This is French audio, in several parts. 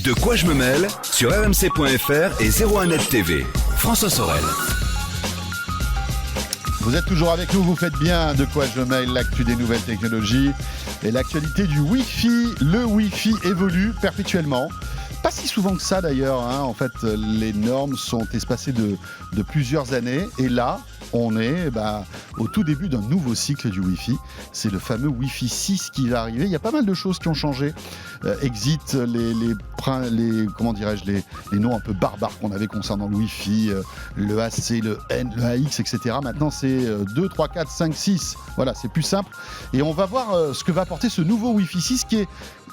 De quoi je me mêle sur rmc.fr et 01net TV. François Sorel. Vous êtes toujours avec nous, vous faites bien. De quoi je me mêle, l'actu des nouvelles technologies et l'actualité du Wi-Fi. Le Wi-Fi évolue perpétuellement. Pas si souvent que ça d'ailleurs, hein. En fait, les normes sont espacées de plusieurs années. Et là, on est au tout début d'un nouveau cycle du Wi-Fi. C'est le fameux Wi-Fi 6 qui va arriver. Il y a pas mal de choses qui ont changé. Exit les noms un peu barbares qu'on avait concernant le Wi-Fi, le AC, le N, le AX, etc. Maintenant, c'est 2, 3, 4, 5, 6. Voilà, c'est plus simple. Et on va voir ce que va apporter ce nouveau Wi-Fi 6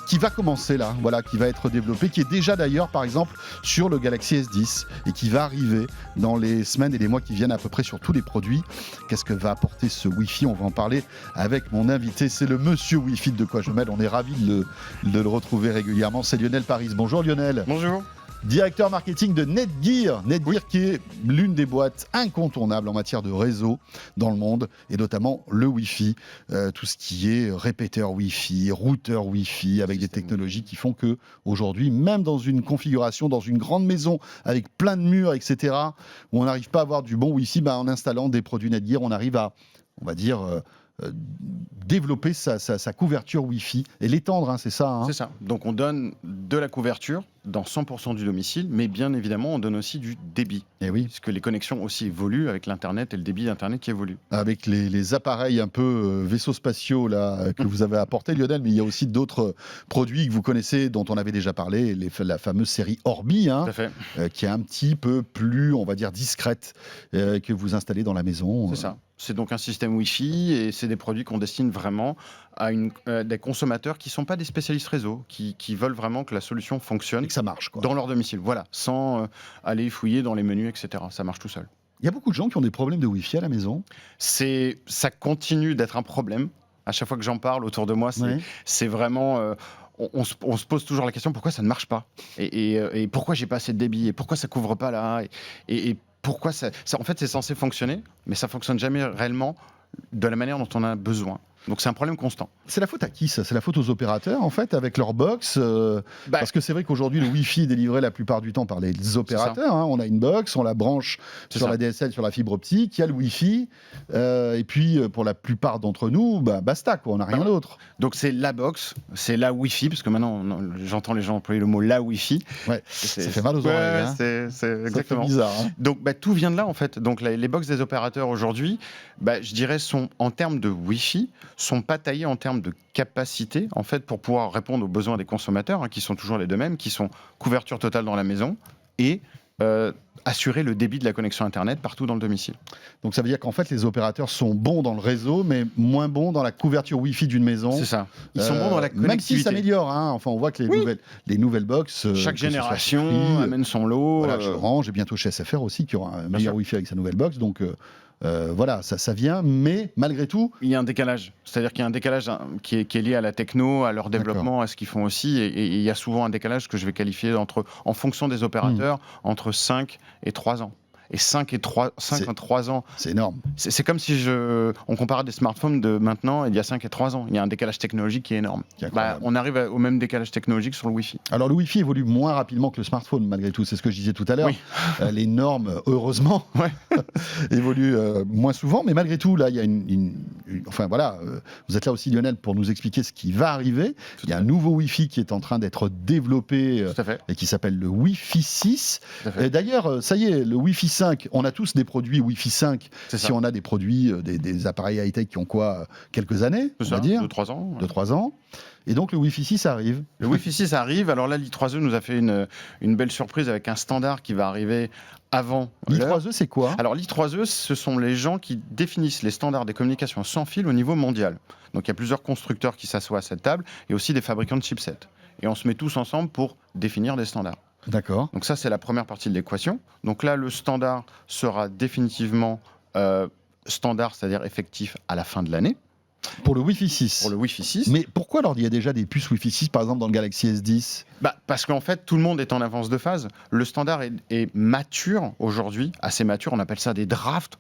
qui va commencer là, voilà, qui va être développé, qui est déjà d'ailleurs par exemple sur le Galaxy S10 et qui va arriver dans les semaines et les mois qui viennent à peu près sur tous les produits. Qu'est-ce que va apporter ce Wi-Fi ? On va en parler avec mon invité, c'est le monsieur Wi-Fi de quoi je mêle. On est ravis de le retrouver régulièrement. C'est Lionel Paris. Bonjour Lionel. Bonjour. Directeur marketing de Netgear. Netgear qui est l'une des boîtes incontournables en matière de réseau dans le monde et notamment le Wi-Fi, tout ce qui est répéteur Wi-Fi, routeur Wi-Fi avec des technologies qui font que aujourd'hui, même dans une configuration, dans une grande maison avec plein de murs, etc., où on n'arrive pas à avoir du bon Wi-Fi, en installant des produits Netgear, on arrive à, on va dire, développer sa couverture Wi-Fi et l'étendre, hein, c'est ça, hein. C'est ça. Donc on donne de la couverture dans 100% du domicile, mais bien évidemment on donne aussi du débit. Et oui. Parce que les connexions aussi évoluent avec l'Internet et le débit d'Internet qui évolue. Avec les appareils un peu vaisseaux spatiaux là, que vous avez apportés Lionel, mais il y a aussi d'autres produits que vous connaissez, dont on avait déjà parlé, la fameuse série Orbi, hein, Tout à fait. qui est un petit peu plus, on va dire, discrète, que vous installez dans la maison. C'est ça. C'est donc un système Wi-Fi et c'est des produits qu'on destine vraiment à des consommateurs qui ne sont pas des spécialistes réseau, qui veulent vraiment que la solution fonctionne Et que ça marche, quoi. dans leur domicile. Voilà, sans aller fouiller dans les menus, etc. Ça marche tout seul. Il y a beaucoup de gens qui ont des problèmes de Wi-Fi à la maison. Ça continue d'être un problème. À chaque fois que j'en parle autour de moi, c'est vraiment... On se pose toujours la question, pourquoi ça ne marche pas et pourquoi j'ai pas assez de débit et pourquoi ça couvre pas là et pourquoi ça, en fait, c'est censé fonctionner, mais ça fonctionne jamais réellement de la manière dont on a besoin. Donc c'est un problème constant. C'est la faute à qui ça ? C'est la faute aux opérateurs en fait avec leur box parce que c'est vrai qu'aujourd'hui le Wi-Fi est délivré la plupart du temps par les opérateurs, hein. On a une box, on la branche sur la DSL, sur la fibre optique, il y a le Wi-Fi et puis pour la plupart d'entre nous, basta quoi, on n'a rien d'autre. Donc c'est la box, c'est la Wi-Fi, parce que maintenant j'entends les gens employer le mot la Wi-Fi. Ouais, ça fait mal aux oreilles. Hein. C'est exactement bizarre. Hein. Donc tout vient de là en fait. Donc les box des opérateurs aujourd'hui, je dirais sont en termes de Wi-Fi, sont pas taillés en termes de capacité en fait pour pouvoir répondre aux besoins des consommateurs, hein, qui sont toujours les deux mêmes, qui sont couverture totale dans la maison et assurer le débit de la connexion Internet partout dans le domicile. Donc ça veut dire qu'en fait les opérateurs sont bons dans le réseau mais moins bons dans la couverture Wi-Fi d'une maison. C'est ça. Ils sont bons dans la connectivité. Même s'ils s'améliorent, hein. Enfin on voit que les nouvelles box... Chaque génération amène son lot. Voilà, chez Orange et bientôt chez SFR aussi qui aura un meilleur Wi-Fi avec sa nouvelle box. Donc voilà, ça vient, mais malgré tout... Il y a un décalage. C'est-à-dire qu'il y a un décalage qui est lié à la techno, à leur développement, à ce qu'ils font aussi. Et il y a souvent un décalage que je vais qualifier en fonction des opérateurs, entre 5 et 3 ans. Et 5 à 3 ans. C'est énorme. C'est comme si on comparait des smartphones de maintenant et il y a 5 et 3 ans. Il y a un décalage technologique qui est énorme. On arrive au même décalage technologique sur le Wi-Fi. Alors le Wi-Fi évolue moins rapidement que le smartphone malgré tout. C'est ce que je disais tout à l'heure. Oui. Les normes, heureusement, évoluent moins souvent. Mais malgré tout, là, il y a enfin voilà, vous êtes là aussi Lionel pour nous expliquer ce qui va arriver. Il y a un nouveau Wi-Fi qui est en train d'être développé et qui s'appelle le Wi-Fi 6. Et d'ailleurs, ça y est, le Wi-Fi 5, on a tous des produits Wi-Fi 5. Si on a des produits, des appareils high-tech qui ont quelques années, on va dire 2-3 ans. 2-3 ans. Et donc le Wi-Fi 6 arrive. Le Wi-Fi 6 arrive. Alors là, l'I3E nous a fait une belle surprise avec un standard qui va arriver avant l'heure. L'I3E, c'est quoi ? Alors l'I3E, ce sont les gens qui définissent les standards des communications sans fil au niveau mondial. Donc il y a plusieurs constructeurs qui s'assoient à cette table et aussi des fabricants de chipsets. Et on se met tous ensemble pour définir des standards. D'accord. Donc ça, c'est la première partie de l'équation. Donc là, le standard sera définitivement standard, c'est-à-dire effectif à la fin de l'année. Pour le Wi-Fi 6. Pour le Wi-Fi 6. Mais pourquoi alors il y a déjà des puces Wi-Fi 6 par exemple dans le Galaxy S10 ? Parce qu'en fait, tout le monde est en avance de phase. Le standard est mature aujourd'hui, assez mature. On appelle ça des drafts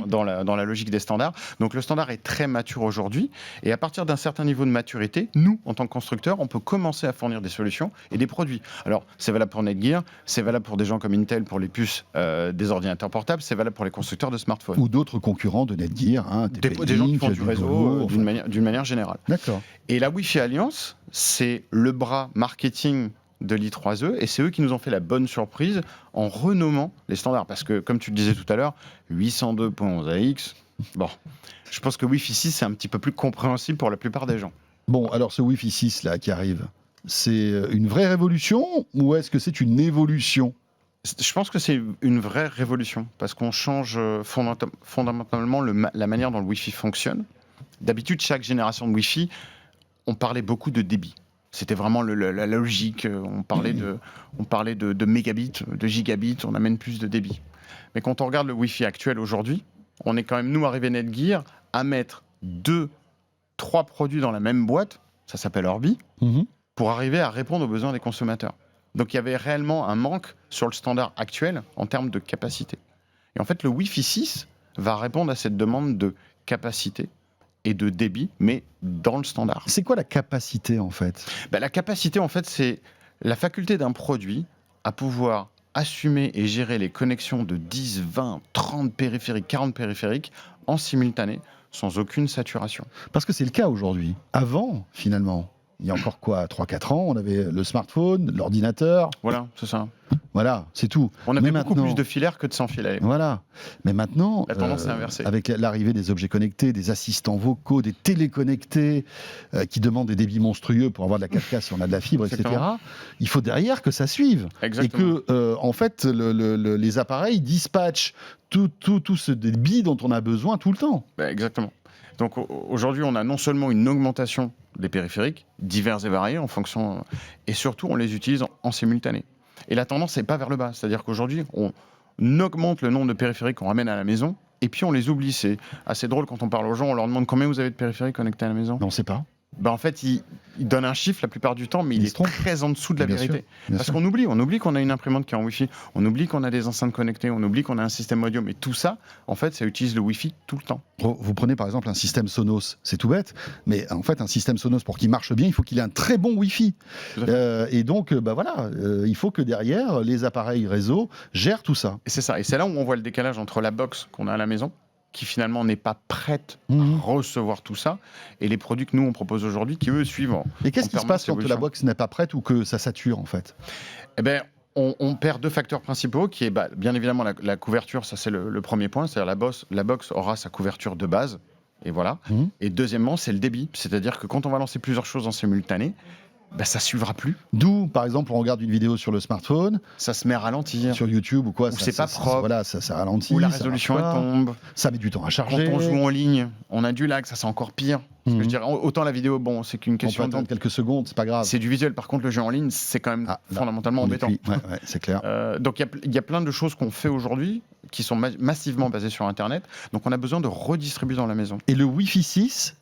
dans la logique des standards. Donc le standard est très mature aujourd'hui. Et à partir d'un certain niveau de maturité, nous, en tant que constructeurs, on peut commencer à fournir des solutions et des produits. Alors, c'est valable pour Netgear, c'est valable pour des gens comme Intel, pour les puces des ordinateurs portables, c'est valable pour les constructeurs de smartphones. Ou d'autres concurrents de Netgear, des gens qui font du réseau d'une manière générale. D'accord. Et la Wi-Fi Alliance, c'est le bras marketing de l'I3E, et c'est eux qui nous ont fait la bonne surprise en renommant les standards. Parce que, comme tu le disais tout à l'heure, 802.11ax, bon, je pense que Wi-Fi 6, c'est un petit peu plus compréhensible pour la plupart des gens. Bon, alors ce Wi-Fi 6 là qui arrive, c'est une vraie révolution ou est-ce que c'est une évolution ? Je pense que c'est une vraie révolution, parce qu'on change fondamentalement la manière dont le Wi-Fi fonctionne. D'habitude, chaque génération de Wi-Fi, on parlait beaucoup de débit. C'était vraiment la logique. On parlait de mégabits, de gigabits, on amène plus de débit. Mais quand on regarde le Wi-Fi actuel aujourd'hui, on est quand même, nous, arrivé Netgear, à mettre 2-3 produits dans la même boîte, ça s'appelle Orbi, pour arriver à répondre aux besoins des consommateurs. Donc il y avait réellement un manque sur le standard actuel en termes de capacité. Et en fait, le Wi-Fi 6 va répondre à cette demande de capacité et de débit, mais dans le standard. C'est quoi la capacité en fait ? La capacité, en fait, c'est la faculté d'un produit à pouvoir assumer et gérer les connexions de 10, 20, 30 périphériques, 40 périphériques en simultané, sans aucune saturation. Parce que c'est le cas aujourd'hui. Avant, finalement, il y a encore quoi, 3-4 ans, on avait le smartphone, l'ordinateur. Voilà, c'est ça. Voilà, c'est tout. On avait beaucoup plus de filaires que de sans fil. Voilà. Mais maintenant, la tendance est inversée. Avec l'arrivée des objets connectés, des assistants vocaux, des téléconnectés qui demandent des débits monstrueux pour avoir de la 4K si on a de la fibre, etc. Il faut derrière que ça suive. Exactement. Et que, en fait, les appareils dispatchent tout ce débit dont on a besoin tout le temps. Exactement. Donc aujourd'hui, on a non seulement une augmentation des périphériques, divers et variés en fonction, et surtout on les utilise en simultané. Et la tendance n'est pas vers le bas, c'est-à-dire qu'aujourd'hui on augmente le nombre de périphériques qu'on ramène à la maison, et puis on les oublie. C'est assez drôle quand on parle aux gens, on leur demande combien vous avez de périphériques connectés à la maison. Mais on ne sait pas. En fait, ils donnent un chiffre la plupart du temps, mais il est très en dessous de la vérité. Parce qu'on oublie qu'on a une imprimante qui est en Wi-Fi, on oublie qu'on a des enceintes connectées, on oublie qu'on a un système audio, mais tout ça, en fait, ça utilise le Wi-Fi tout le temps. Vous prenez par exemple un système Sonos, c'est tout bête, mais en fait un système Sonos, pour qu'il marche bien, il faut qu'il ait un très bon Wi-Fi. Et donc, il faut que derrière, les appareils réseau gèrent tout ça. Et c'est ça, et c'est là où on voit le décalage entre la box qu'on a à la maison, qui finalement n'est pas prête à recevoir tout ça, et les produits que nous on propose aujourd'hui qui eux suivent. Et qu'est-ce qui se passe quand la box n'est pas prête ou que ça sature en fait ? On perd deux facteurs principaux, qui est bien évidemment la couverture, ça c'est le premier point, c'est-à-dire la box aura sa couverture de base, et voilà. Et deuxièmement, c'est le débit, c'est-à-dire que quand on va lancer plusieurs choses en simultané, ça suivra plus. D'où, par exemple, on regarde une vidéo sur le smartphone, ça se met à ralentir. Sur YouTube ou quoi, c'est pas propre. Voilà, ça ralentit. Ou la résolution elle tombe. Ça met du temps à charger. Quand on joue en ligne, on a du lag, ça c'est encore pire. Parce que je dirais, autant la vidéo, c'est qu'une question. On peut attendre quelques secondes, c'est pas grave. C'est du visuel. Par contre, le jeu en ligne, c'est quand même fondamentalement embêtant. Ouais, c'est clair. Donc il y a plein de choses qu'on fait aujourd'hui qui sont massivement basées sur Internet. Donc on a besoin de redistribuer dans la maison. Et le Wi-Fi 6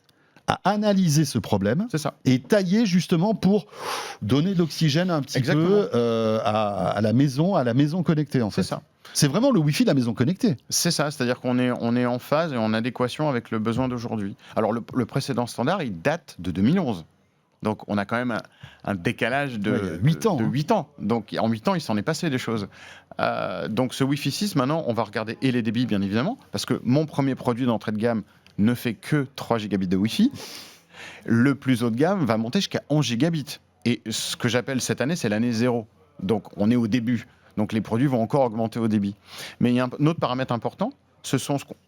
a analysé ce problème et taillé justement pour donner de l'oxygène un petit peu à la maison connectée en fait. C'est ça. C'est vraiment le Wi-Fi de la maison connectée. C'est ça, c'est-à-dire qu'on est en phase et en adéquation avec le besoin d'aujourd'hui. Alors le précédent standard, il date de 2011. Donc on a quand même un décalage de 8 ans. De 8 ans. Donc en 8 ans, il s'en est passé des choses. Donc ce Wi-Fi 6, maintenant, on va regarder et les débits bien évidemment, parce que mon premier produit d'entrée de gamme ne fait que 3 gigabits de Wi-Fi. Le plus haut de gamme va monter jusqu'à 11 gigabits. Et ce que j'appelle cette année, c'est l'année 0. Donc on est au début. Donc les produits vont encore augmenter au débit. Mais il y a un autre paramètre important,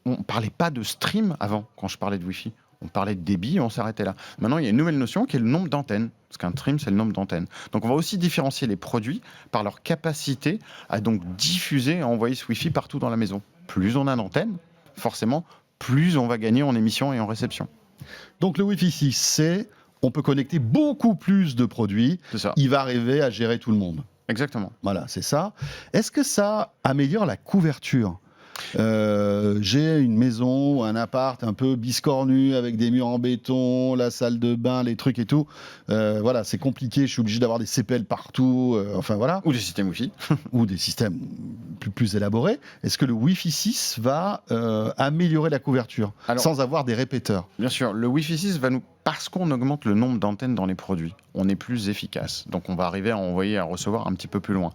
on ne parlait pas de stream avant, quand je parlais de Wi-Fi. On parlait de débit et on s'arrêtait là. Maintenant, il y a une nouvelle notion qui est le nombre d'antennes. Parce qu'un stream, c'est le nombre d'antennes. Donc on va aussi différencier les produits par leur capacité à donc diffuser et envoyer ce Wi-Fi partout dans la maison. Plus on a d'antennes, forcément, plus on va gagner en émission et en réception. Donc le Wi-Fi 6, on peut connecter beaucoup plus de produits. C'est ça. Il va arriver à gérer tout le monde. Exactement. Voilà, c'est ça. Est-ce que ça améliore la couverture ? J'ai une maison, un appart un peu biscornu avec des murs en béton, la salle de bain, les trucs et tout. Voilà, c'est compliqué. Je suis obligé d'avoir des CPL partout. Enfin voilà. Ou des systèmes Wi-Fi. Ou des systèmes plus élaborés. Est-ce que le Wi-Fi 6 va améliorer la couverture sans avoir des répéteurs? Bien sûr, le Wi-Fi 6 va nous... Parce qu'on augmente le nombre d'antennes dans les produits, on est plus efficace. Donc on va arriver à envoyer, à recevoir un petit peu plus loin.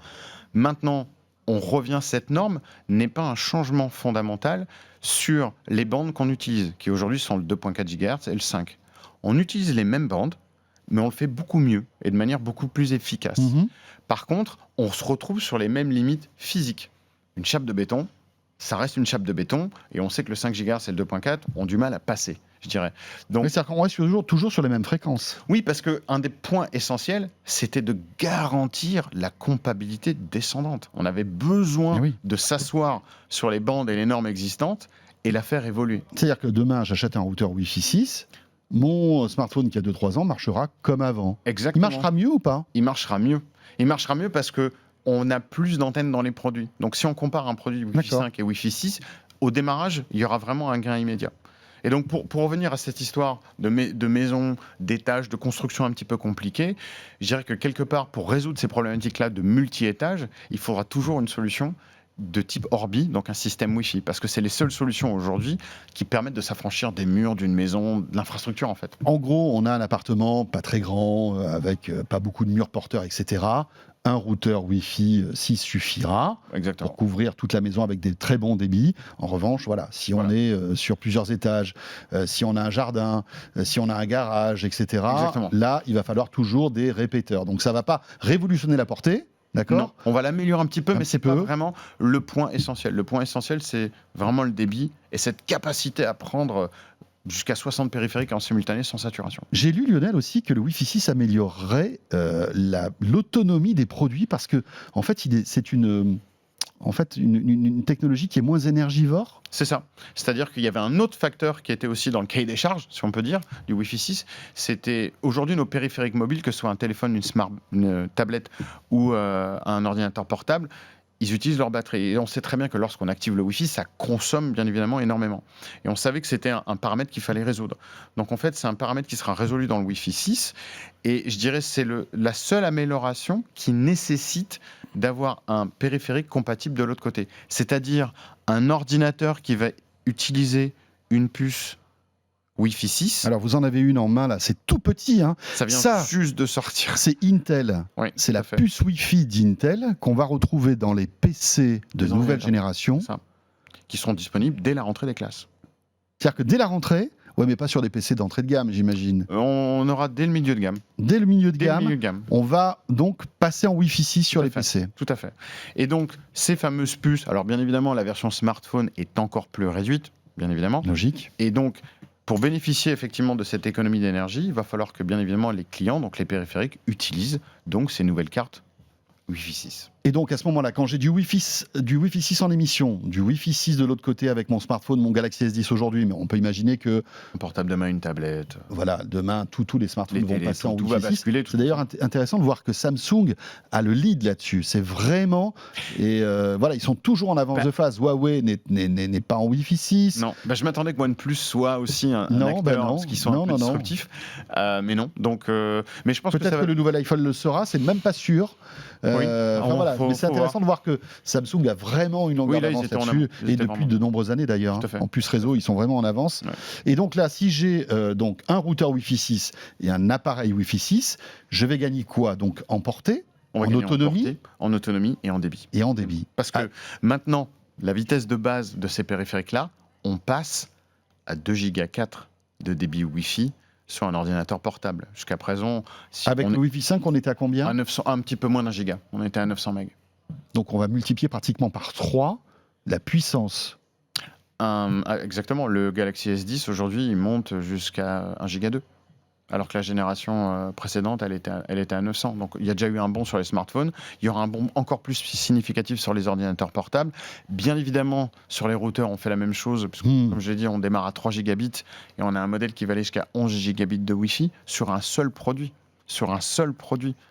Maintenant, on revient, cette norme n'est pas un changement fondamental sur les bandes qu'on utilise, qui aujourd'hui sont le 2.4 GHz et le 5. On utilise les mêmes bandes, mais on le fait beaucoup mieux et de manière beaucoup plus efficace. Par contre, on se retrouve sur les mêmes limites physiques. Une chape de béton, ça reste une chape de béton, et on sait que le 5 GHz et le 2.4 ont du mal à passer, je dirais. Donc, c'est-à-dire qu'on reste toujours sur les mêmes fréquences. Oui, parce qu'un des points essentiels, c'était de garantir la compatibilité descendante. On avait besoin de s'asseoir sur les bandes et les normes existantes et la faire évoluer. C'est-à-dire que demain, j'achète un routeur Wi-Fi 6, mon smartphone qui a 2-3 ans marchera comme avant. Exactement. Il marchera mieux ou pas? Il marchera mieux. Il marchera mieux parce que on a plus d'antennes dans les produits. Donc si on compare un produit Wi-Fi 5 et Wi-Fi 6, au démarrage, il y aura vraiment un gain immédiat. Et donc pour revenir à cette histoire de maison, d'étages, de construction un petit peu compliquée, je dirais que quelque part, pour résoudre ces problématiques-là de multi-étages, il faudra toujours une solution de type Orbi, donc un système Wi-Fi, parce que c'est les seules solutions aujourd'hui qui permettent de s'affranchir des murs d'une maison, de l'infrastructure en fait. En gros, on a un appartement pas très grand, avec pas beaucoup de murs porteurs, etc. Un routeur Wi-Fi 6 suffira pour couvrir toute la maison avec des très bons débits. En revanche, voilà, si on est sur plusieurs étages, si on a un jardin, si on a un garage, etc., là, il va falloir toujours des répéteurs. Donc ça ne va pas révolutionner la portée. D'accord. Non, on va l'améliorer un petit peu, mais c'est pas vraiment le point essentiel. Le point essentiel, c'est vraiment le débit et cette capacité à prendre jusqu'à 60 périphériques en simultané sans saturation. J'ai lu, Lionel, aussi que le Wi-Fi 6 améliorerait l'autonomie des produits parce que, en fait, c'est une technologie qui est moins énergivore. C'est ça. C'est-à-dire qu'il y avait un autre facteur qui était aussi dans le cahier des charges, si on peut dire, du Wi-Fi 6. C'était aujourd'hui nos périphériques mobiles, que ce soit un téléphone, une tablette ou un ordinateur portable, ils utilisent leur batterie. Et on sait très bien que lorsqu'on active le Wi-Fi, ça consomme bien évidemment énormément. Et on savait que c'était un paramètre qu'il fallait résoudre. Donc en fait, c'est un paramètre qui sera résolu dans le Wi-Fi 6. Et je dirais que c'est la seule amélioration qui nécessite d'avoir un périphérique compatible de l'autre côté. C'est-à-dire un ordinateur qui va utiliser une puce Wi-Fi 6. Alors vous en avez une en main là, c'est tout petit. Hein. Ça vient juste de sortir. C'est Intel. Oui, c'est la puce Wi-Fi d'Intel qu'on va retrouver dans les PC de nouvelle génération. Qui seront disponibles dès la rentrée des classes. C'est-à-dire que dès la rentrée, mais pas sur des PC d'entrée de gamme, j'imagine. On aura dès le milieu de gamme. Dès le milieu de gamme, on va donc passer en Wi-Fi 6 sur les PC. Tout à fait. Et donc, ces fameuses puces, alors bien évidemment, la version smartphone est encore plus réduite, bien évidemment. Logique. Et donc, pour bénéficier effectivement de cette économie d'énergie, il va falloir que bien évidemment les clients, donc les périphériques, utilisent donc ces nouvelles cartes Wi-Fi 6. Et donc à ce moment-là, quand j'ai du Wi-Fi 6 en émission, du Wi-Fi 6 de l'autre côté avec mon smartphone, mon Galaxy S10 aujourd'hui, mais on peut imaginer que... Un portable demain, une tablette... Voilà, demain, tous les smartphones vont passer en Wi-Fi 6. C'est d'ailleurs intéressant de voir que Samsung a le lead là-dessus. C'est vraiment... Et voilà, ils sont toujours en avance de phase. Huawei n'est pas en Wi-Fi 6. Non, je m'attendais que OnePlus soit aussi un acteur, parce qu'ils sont un peu disruptifs. Mais non. Donc, mais je pense peut-être que le nouvel iPhone le sera, c'est même pas sûr. Voilà. Mais c'est intéressant de voir que Samsung a vraiment une longueur d'avance là-dessus, et depuis de nombreuses années d'ailleurs. En plus réseau, ils sont vraiment en avance. Ouais. Et donc là, si j'ai donc un routeur Wi-Fi 6 et un appareil Wi-Fi 6, je vais gagner quoi? Donc en portée, en autonomie, en autonomie et en débit. Et en débit. Parce que maintenant, la vitesse de base de ces périphériques-là, on passe à 2 Go 4 de débit Wi-Fi sur un ordinateur portable. Jusqu'à présent... Avec le Wi-Fi 5, on était à combien? Un petit peu moins d'un giga. On était à 900 MB. Donc on va multiplier pratiquement par 3 la puissance. Exactement. Le Galaxy S10, aujourd'hui, il monte jusqu'à 1 giga 2. Alors que la génération précédente, elle était à 900. Donc il y a déjà eu un bond sur les smartphones. Il y aura un bond encore plus significatif sur les ordinateurs portables. Bien évidemment, sur les routeurs, on fait la même chose. Parce que, comme je l'ai dit, on démarre à 3 gigabits et on a un modèle qui va aller jusqu'à 11 gigabits de Wi-Fi sur un seul produit.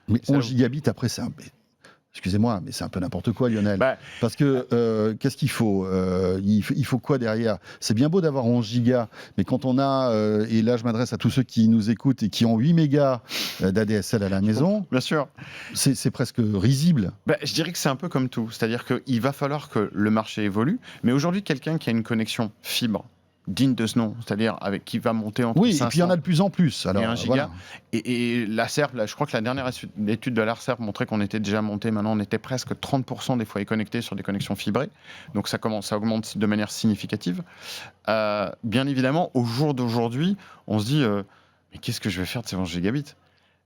Mais 11 gigabits, après, Excusez-moi, mais c'est un peu n'importe quoi, Lionel. Bah, Parce que qu'est-ce qu'il faut il faut quoi derrière? C'est bien beau d'avoir 11 gigas, mais quand on a, et là je m'adresse à tous ceux qui nous écoutent et qui ont 8 mégas d'ADSL à la maison, bien sûr. c'est presque risible. Je dirais que c'est un peu comme tout. C'est-à-dire qu'il va falloir que le marché évolue. Mais aujourd'hui, quelqu'un qui a une connexion fibre digne de ce nom, c'est-à-dire avec qui va monter entre Oui, 500 et puis il y en a de plus en plus. Alors, et 1 giga. voilà. Et l'ARCEP, là, je crois que la dernière étude de l'ARCEP montrait qu'on était déjà monté. Maintenant, on était presque 30% des foyers connectés sur des connexions fibrées. Donc ça augmente de manière significative. Bien évidemment, au jour d'aujourd'hui, on se dit mais qu'est-ce que je vais faire de ces 11 gigabits?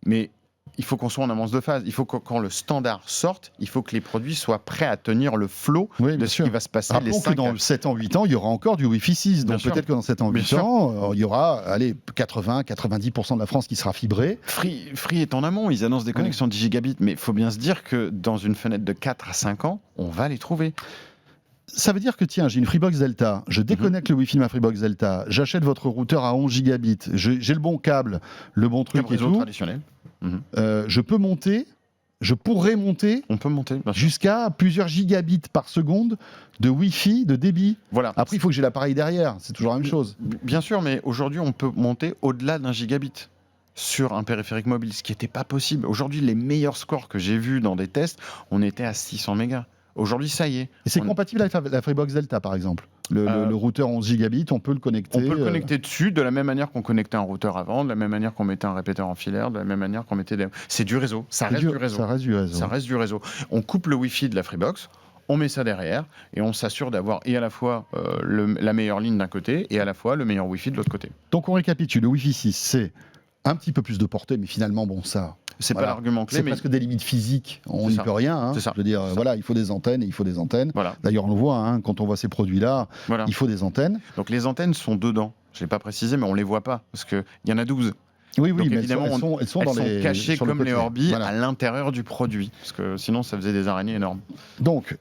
Mais il faut qu'on soit en avance de phase. Il faut que quand le standard sorte, il faut que les produits soient prêts à tenir le flot de ce qui va se passer. Rappelons que dans 7 ans, 8 ans, il y aura encore du Wi-Fi 6. Donc peut-être que dans 7 ans, 8 ans, il y aura 80-90% de la France qui sera fibrée. Free est en amont. Ils annoncent des connexions 10 gigabits. Mais il faut bien se dire que dans une fenêtre de 4 à 5 ans, on va les trouver. Ça veut dire que tiens, j'ai une Freebox Delta, je déconnecte le Wi-Fi de ma Freebox Delta, j'achète votre routeur à 11 gigabits, j'ai le bon câble, le bon truc et tout. Traditionnel. Je pourrais monter On peut monter jusqu'à plusieurs gigabits par seconde de Wi-Fi, de débit. Voilà. Après, il faut que j'ai l'appareil derrière, c'est toujours la même chose. Bien sûr, mais aujourd'hui, on peut monter au-delà d'un gigabit sur un périphérique mobile, ce qui n'était pas possible. Aujourd'hui, les meilleurs scores que j'ai vus dans des tests, on était à 600 mégas. Aujourd'hui, ça y est. Et c'est compatible avec la Freebox Delta, par exemple. Le routeur 11 gigabits, on peut le connecter. On peut le connecter dessus de la même manière qu'on connectait un routeur avant, de la même manière qu'on mettait un répéteur en filaire, de la même manière qu'on mettait des... C'est du réseau. Ça reste du réseau. Ça reste du réseau. On coupe le Wi-Fi de la Freebox, on met ça derrière et on s'assure d'avoir et à la fois la meilleure ligne d'un côté et à la fois le meilleur Wi-Fi de l'autre côté. Donc on récapitule. Le Wi-Fi 6, c'est un petit peu plus de portée, mais finalement, bon, ça... C'est pas l'argument clé. C'est presque des limites physiques. On n'y peut rien. Hein. Je veux dire, voilà, il faut des antennes et il faut des antennes. Voilà. D'ailleurs, on le voit hein, quand on voit ces produits-là. Voilà. Il faut des antennes. Donc les antennes sont dedans. Je l'ai pas précisé, mais on les voit pas parce qu'il y en a 12. Oui, donc, mais évidemment, elles sont cachées comme les Orbi voilà. à l'intérieur du produit, parce que sinon ça faisait des araignées énormes. Donc,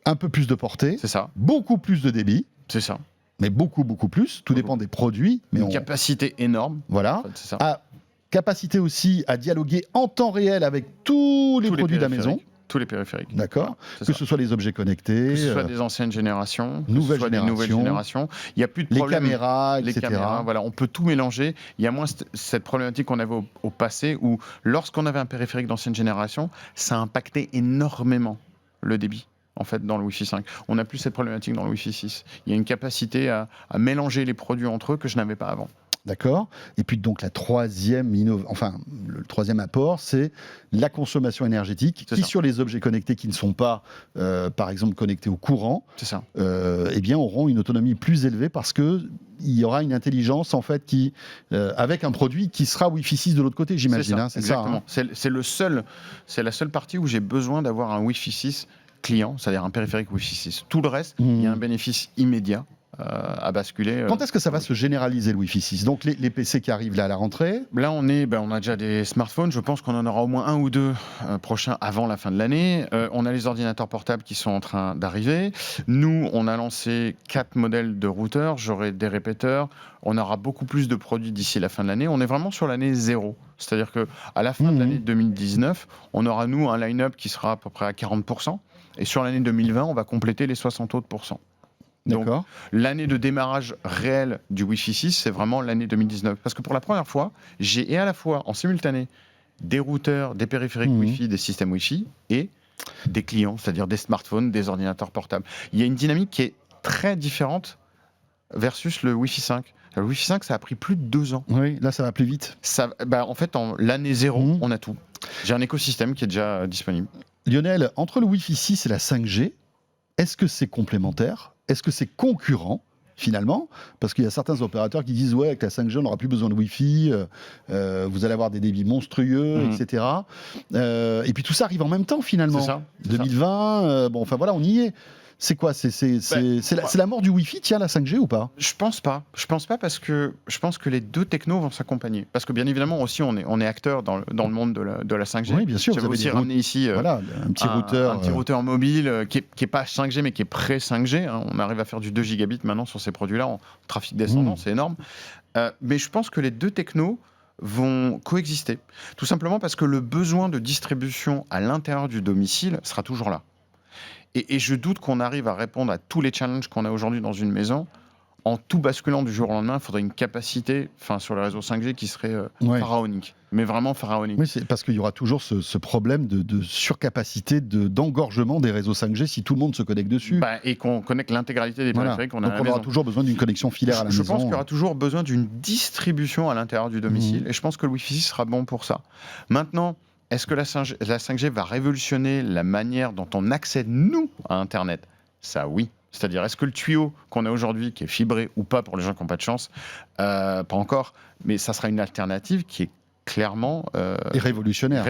un peu plus de portée. C'est ça. Beaucoup plus de débit. C'est ça. Mais beaucoup plus. Tout dépend des produits. Mais une capacité énorme. Voilà. En fait, c'est ça. Capacité aussi à dialoguer en temps réel avec tous les produits de la maison. Tous les périphériques. D'accord. Voilà, que ce soit les objets connectés. Que ce soit des anciennes générations. Nouvelles générations. Il n'y a plus de problème. Les caméras, etc. Les caméras, voilà, on peut tout mélanger. Il y a moins cette problématique qu'on avait au passé où, lorsqu'on avait un périphérique d'ancienne génération, ça impactait énormément le débit. En fait, dans le Wi-Fi 5. On n'a plus cette problématique dans le Wi-Fi 6. Il y a une capacité à mélanger les produits entre eux que je n'avais pas avant. D'accord. Et puis donc le troisième apport, c'est la consommation énergétique qui, sur les objets connectés qui ne sont pas, par exemple, connectés au courant, eh bien, auront une autonomie plus élevée parce que il y aura une intelligence en fait qui, avec un produit qui sera Wi-Fi 6 de l'autre côté, j'imagine. C'est ça. Exactement. C'est la seule partie où j'ai besoin d'avoir un Wi-Fi 6 client, c'est-à-dire un périphérique Wi-Fi 6. Tout le reste, il y a un bénéfice immédiat à basculer. Quand est-ce que ça va se généraliser le Wi-Fi 6? Donc les PC qui arrivent là à la rentrée. Là on a déjà des smartphones. Je pense qu'on en aura au moins un ou deux prochains avant la fin de l'année. On a les ordinateurs portables qui sont en train d'arriver. Nous on a lancé 4 modèles de routeurs. J'aurai des répéteurs. On aura beaucoup plus de produits d'ici la fin de l'année. On est vraiment sur l'année 0. C'est-à-dire que à la fin de l'année 2019, on aura nous un line-up qui sera à peu près à 40%. Et sur l'année 2020, on va compléter les 60 autres %. Donc, l'année de démarrage réel du Wi-Fi 6, c'est vraiment l'année 2019. Parce que pour la première fois, j'ai à la fois en simultané des routeurs, des périphériques Wi-Fi, des systèmes Wi-Fi et des clients, c'est-à-dire des smartphones, des ordinateurs portables. Il y a une dynamique qui est très différente versus le Wi-Fi 5. Le Wi-Fi 5, ça a pris plus de 2 ans. Oui, là, ça va plus vite. En fait, l'année 0, on a tout. J'ai un écosystème qui est déjà disponible. Lionel, entre le Wi-Fi 6 et la 5G, est-ce que c'est complémentaire ? Est-ce que c'est concurrent finalement? Parce qu'il y a certains opérateurs qui disent avec la 5G on n'aura plus besoin de Wi-Fi, vous allez avoir des débits monstrueux, etc. Et puis tout ça arrive en même temps finalement. C'est ça, 2020, on y est. C'est quoi? C'est la mort du Wi-Fi, tiens, la 5G ou pas? Je pense pas parce que je pense que les deux technos vont s'accompagner. Parce que bien évidemment aussi on est acteur dans le monde de la 5G. Oui, bien sûr. J'avais aussi ramené ici un petit routeur mobile qui est pas 5G mais qui est pré-5G. Hein. On arrive à faire du 2 gigabits maintenant sur ces produits-là en trafic descendant, c'est énorme. Mais je pense que les deux technos vont coexister. Tout simplement parce que le besoin de distribution à l'intérieur du domicile sera toujours là. Et je doute qu'on arrive à répondre à tous les challenges qu'on a aujourd'hui dans une maison en tout basculant du jour au lendemain. Il faudrait une capacité sur les réseaux 5G qui serait pharaonique. Mais vraiment pharaonique. Oui, c'est parce qu'il y aura toujours ce problème de surcapacité, d'engorgement des réseaux 5G si tout le monde se connecte dessus. Et qu'on connecte l'intégralité des périphériques qu'on a Donc à la on aura maison. toujours besoin d'une connexion filaire à la Je maison. pense qu'il y aura toujours besoin d'une distribution à l'intérieur du domicile. Et je pense que le Wi-Fi 6 sera bon pour ça. Maintenant, est-ce que la 5G va révolutionner la manière dont on accède, nous, à Internet ? Ça, oui. C'est-à-dire, est-ce que le tuyau qu'on a aujourd'hui, qui est fibré ou pas pour les gens qui n'ont pas de chance, pas encore, mais ça sera une alternative qui est clairement et révolutionnaire.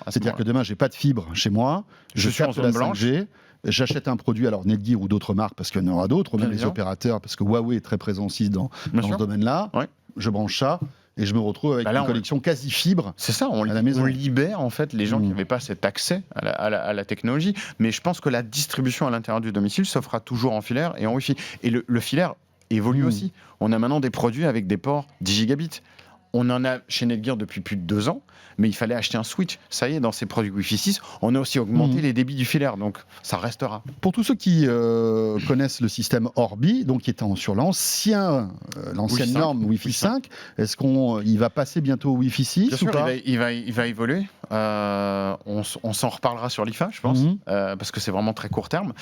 C'est-à-dire que demain, j'ai pas de fibre chez moi, je suis en capte la zone blanche. 5G, j'achète un produit, alors Netgear ou d'autres marques, parce qu'il y en aura d'autres, même les opérateurs, parce que Huawei est très présent aussi dans ce domaine-là. Ouais. Je branche ça. Et je me retrouve avec une connexion quasi fibre. C'est ça, on libère en fait les gens qui n'avaient pas cet accès à la technologie. Mais je pense que la distribution à l'intérieur du domicile se fera toujours en filaire et en Wi-Fi. Et le filaire évolue aussi. On a maintenant des produits avec des ports 10 gigabits. On en a chez Netgear depuis plus de 2 ans, mais il fallait acheter un switch. Ça y est, dans ces produits Wi-Fi 6, on a aussi augmenté les débits du filaire, donc ça restera. Pour tous ceux qui connaissent le système Orbi, donc qui est sur l'ancienne norme Wi-Fi 5, est-ce qu'il va passer bientôt au Wi-Fi 6 Bien sûr, il va évoluer. On s'en reparlera sur l'IFA, je pense, parce que c'est vraiment très court terme.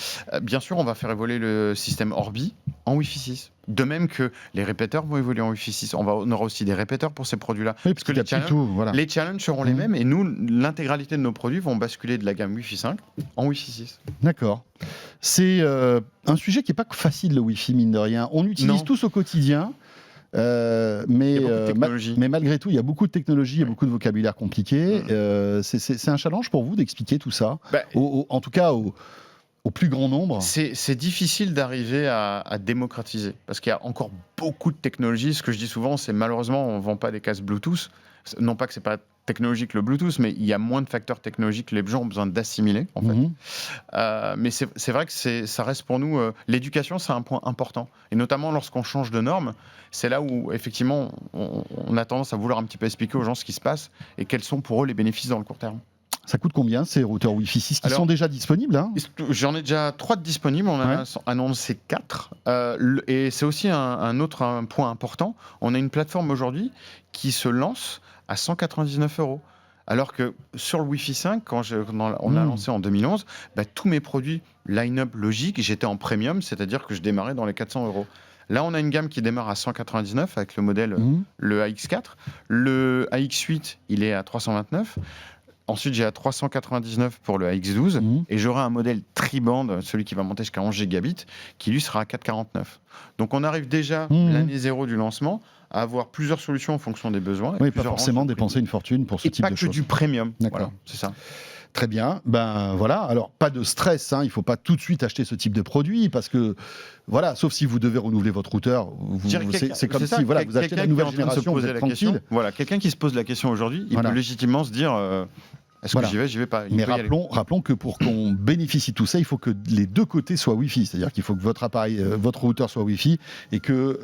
Bien sûr, on va faire évoluer le système Orbi en Wi-Fi 6. De même que les répéteurs vont évoluer en Wi-Fi 6. On aura aussi des répéteurs pour ces produits-là. Oui, parce que les challenges seront les mêmes et nous, l'intégralité de nos produits vont basculer de la gamme Wi-Fi 5 en Wi-Fi 6. D'accord. C'est un sujet qui n'est pas facile, le Wi-Fi, mine de rien. On utilise tous au quotidien. Mais malgré tout, il y a beaucoup de technologies, il y a beaucoup de vocabulaire compliqué. C'est un challenge pour vous d'expliquer tout ça, en tout cas au plus grand nombre. C'est difficile d'arriver à démocratiser parce qu'il y a encore beaucoup de technologies. Ce que je dis souvent, c'est malheureusement, on ne vend pas des casques Bluetooth. Non pas que ce n'est pas technologique le Bluetooth, mais il y a moins de facteurs technologiques que les gens ont besoin d'assimiler. En fait. Mais c'est vrai que ça reste pour nous... l'éducation, c'est un point important. Et notamment lorsqu'on change de norme, c'est là où, effectivement, on a tendance à vouloir un petit peu expliquer aux gens ce qui se passe et quels sont pour eux les bénéfices dans le court terme. Ça coûte combien ces routeurs Wi-Fi 6 qui sont déjà disponibles J'en ai déjà 3 de disponibles, on en a annoncé 4. Et c'est aussi un autre point important. On a une plateforme aujourd'hui qui se lance à 199 €. Alors que sur le Wi-Fi 5, quand on a lancé en 2011, tous mes produits line-up logique, j'étais en premium, c'est-à-dire que je démarrais dans les 400 €. Là, on a une gamme qui démarre à 199 avec le modèle le AX4. Le AX8, il est à 329. Ensuite, j'ai à 399 pour le AX12 et j'aurai un modèle tri-band, celui qui va monter jusqu'à 11 gigabits, qui lui sera à 449. Donc, on arrive déjà l'année 0 du lancement à avoir plusieurs solutions en fonction des besoins. Oui, pas forcément dépenser une fortune pour ce type de choses. Et pas que du premium. D'accord. Voilà, c'est ça. Très bien, voilà. Alors pas de stress, il ne faut pas tout de suite acheter ce type de produit parce que voilà, sauf si vous devez renouveler votre routeur, c'est comme si vous achetez la nouvelle génération, vous êtes tranquille. Voilà, quelqu'un qui se pose la question aujourd'hui, il peut légitimement se dire est-ce que j'y vais pas. Mais rappelons que pour qu'on bénéficie de tout ça, il faut que les deux côtés soient Wi-Fi, c'est-à-dire qu'il faut que votre appareil, votre routeur soit Wi-Fi et que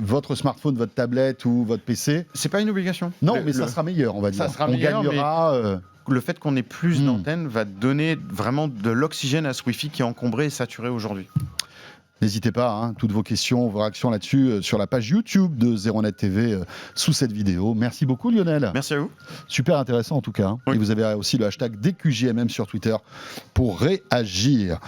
votre smartphone, votre tablette ou votre PC. C'est pas une obligation. Non, mais ça sera meilleur, on va dire. Ça sera meilleur, gagnera. Le fait qu'on ait plus d'antennes va donner vraiment de l'oxygène à ce Wi-Fi qui est encombré et saturé aujourd'hui. N'hésitez pas, toutes vos questions, vos réactions là-dessus sur la page YouTube de 01net TV sous cette vidéo. Merci beaucoup Lionel. Merci à vous. Super intéressant en tout cas. Oui. Et vous avez aussi le hashtag DQJMM sur Twitter pour réagir.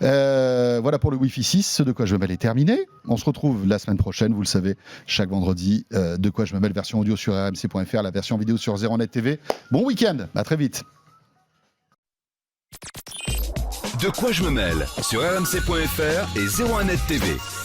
Voilà pour le Wi-Fi 6, ce de quoi je me mêle est terminé. On se retrouve la semaine prochaine, vous le savez, chaque vendredi. De quoi je me mêle, version audio sur rmc.fr, la version vidéo sur 01net TV. Bon week-end, à très vite. De quoi je me mêle sur rmc.fr et 01net TV.